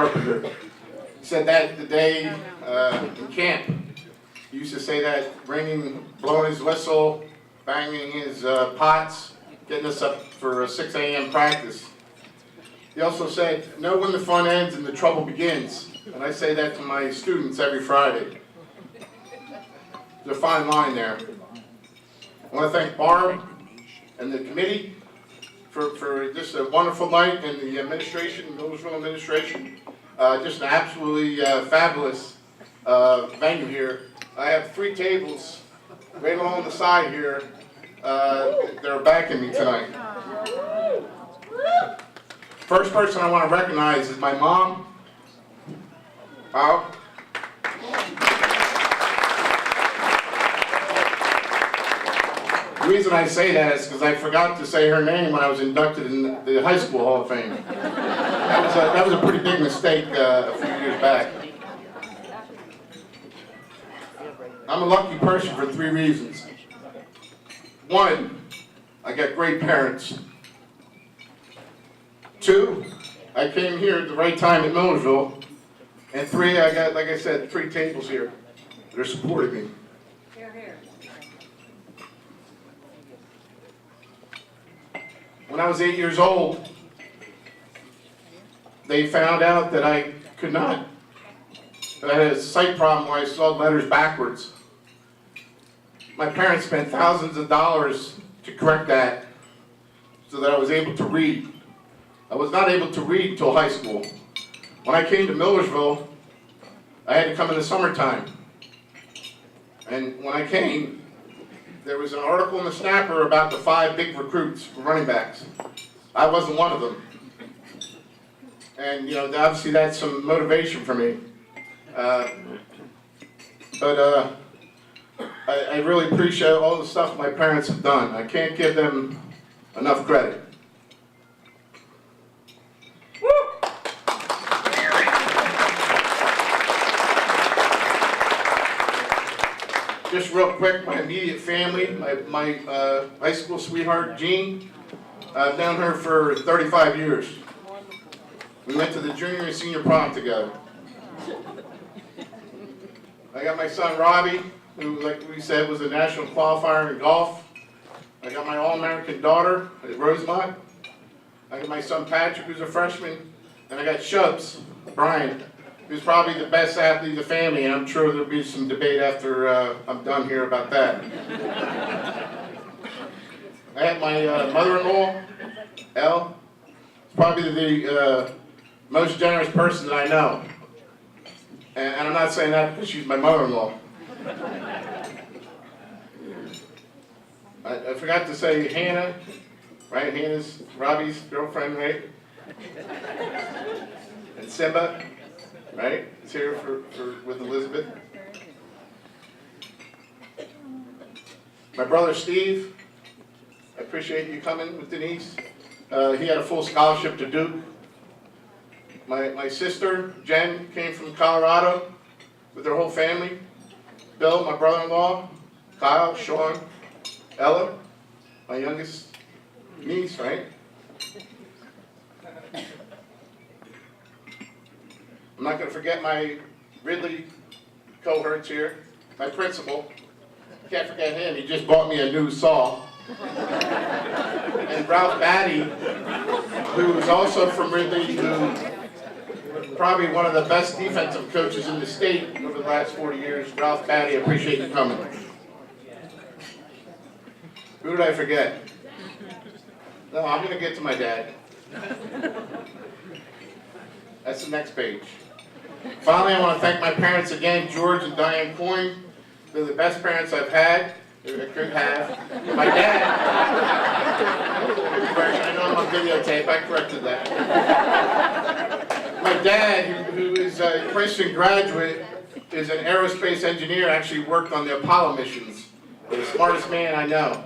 Carpenter. He said that the day in camp. He used to say that, ringing, blowing his whistle, banging his pots, getting us up for a 6 a.m. practice. He also said, know when the fun ends and the trouble begins. And I say that to my students every Friday. There's a fine line there. I want to thank Barb and the committee for just a wonderful night, and the administration, Millersville administration. Just an absolutely fabulous venue here. I have 3 tables right along the side here that are backing me tonight. First person I want to recognize is my mom. Bob. The reason I say that is because I forgot to say her name when I was inducted in the High School Hall of Fame. That was a pretty big mistake a few years back. I'm a lucky person for 3 reasons. 1, I got great parents. 2, I came here at the right time at Millersville. And 3, I got, like I said, 3 tables here that are supporting me. When I was 8 years old, they found out that I could not, that I had a sight problem where I saw letters backwards. My parents spent thousands of dollars to correct that so that I was able to read. I was not able to read until high school. When I came to Millersville, I had to come in the summertime. And when I came, there was an article in the Snapper about the 5 big recruits for running backs. I wasn't one of them. And, you know, obviously that's some motivation for me. I really appreciate all the stuff my parents have done. I can't give them enough credit. Just real quick, my immediate family, my high school sweetheart, Jean, I've known her for 35 years. We went to the junior and senior prom together. I got my son, Robbie, who, like we said, was a national qualifier in golf. I got my All-American daughter at Rosemont. I got my son, Patrick, who's a freshman. And I got Shubs, Brian, who's probably the best athlete of the family, and I'm sure there'll be some debate after I'm done here about that. I have my mother-in-law, Elle, probably the most generous person that I know. And I'm not saying that because she's my mother-in-law. I forgot to say Hannah, right? Hannah's Robbie's girlfriend, right? And Simba. Right? It's here with Elizabeth. My brother Steve, I appreciate you coming with Denise. He had a full scholarship to Duke. My sister, Jen, came from Colorado with her whole family. Bill, my brother-in-law, Kyle, Sean, Ella, my youngest niece, right? I'm not going to forget my Ridley cohorts here, my principal. Can't forget him, he just bought me a new saw. And Ralph Batty, who is also from Ridley, who probably one of the best defensive coaches in the state over the last 40 years. Ralph Batty, I appreciate you coming. Who did I forget? No, I'm going to get to my dad. That's the next page. Finally, I want to thank my parents again, George and Diane Coyne. They're the best parents I've had, or I could have. My dad, I know I'm on videotape, I corrected that. My dad, who is a Princeton graduate, is an aerospace engineer, actually worked on the Apollo missions. The smartest man I know.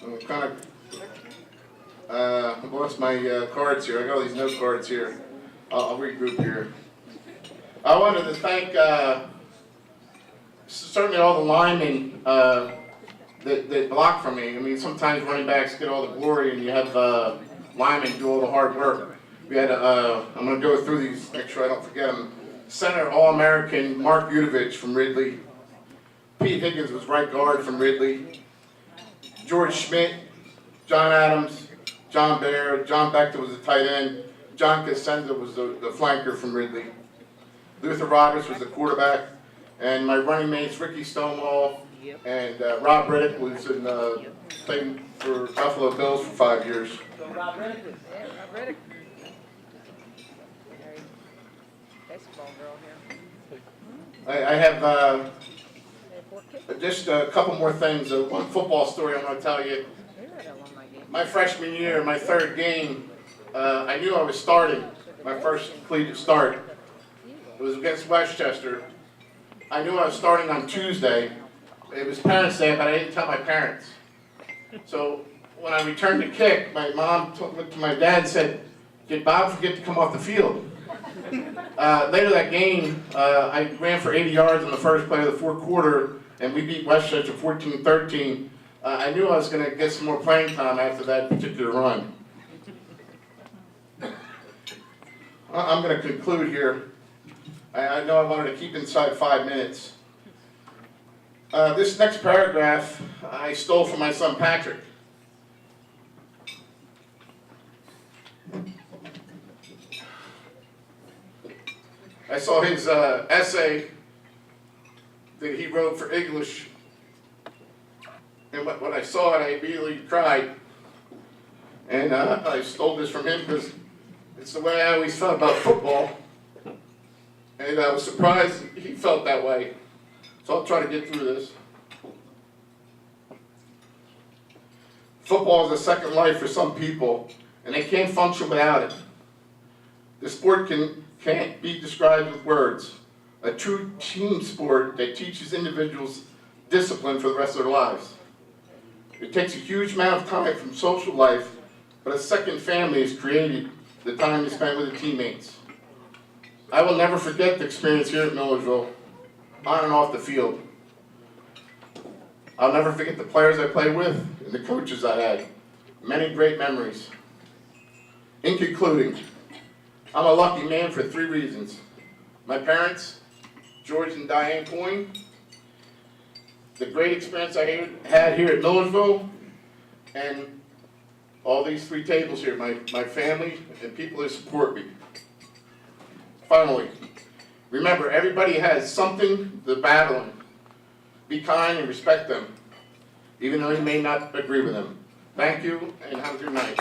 I'm kind of I lost my cards here. I got all these note cards here. I'll regroup here. I wanted to thank certainly all the linemen that block for me. I mean, sometimes running backs get all the glory, and you have linemen do all the hard work. We had, I'm going to go through these, make sure I don't forget them. Center All-American Mark Udovich from Ridley. Pete Higgins was right guard from Ridley. George Schmidt, John Adams, John Baer, John Bechter was the tight end. John Cosenza was the flanker from Ridley. Luther Roberts was the quarterback. And my running mates, Ricky Stonewall and Rob Riddick was in playing for Buffalo Bills for 5 years. Rob Riddick. Yeah, Rob Riddick. Baseball girl here. I have just a couple more things. One football story I'm going to tell you. My freshman year, my third game, I knew I was starting, my first collegiate start. It was against Westchester. I knew I was starting on Tuesday. It was Parents' Day, but I didn't tell my parents. So when I returned to kick, my mom went to my dad and said, "Did Bob forget to come off the field?" Later that game, I ran for 80 yards in the first play of the fourth quarter, and we beat Westchester 14-13. I knew I was going to get some more playing time after that particular run. I'm going to conclude here. I know I wanted to keep inside 5 minutes. This next paragraph I stole from my son Patrick. I saw his essay that he wrote for English, and when I saw it, I immediately cried. And I stole this from him because it's the way I always felt about football. And I was surprised he felt that way. So I'll try to get through this. Football is a second life for some people, and they can't function without it. The sport can't be described with words. A true team sport that teaches individuals discipline for the rest of their lives. It takes a huge amount of time from social life, but a second family is created the time you spend with the teammates. I will never forget the experience here at Millersville, on and off the field. I'll never forget the players I played with and the coaches I had. Many great memories. In concluding, I'm a lucky man for 3 reasons. My parents, George and Diane Coyne, the great experience I had here at Millersville, and all these 3 tables here, my family and people that support me. Finally, remember, everybody has something to battle in. Be kind and respect them, even though you may not agree with them. Thank you, and have a good night.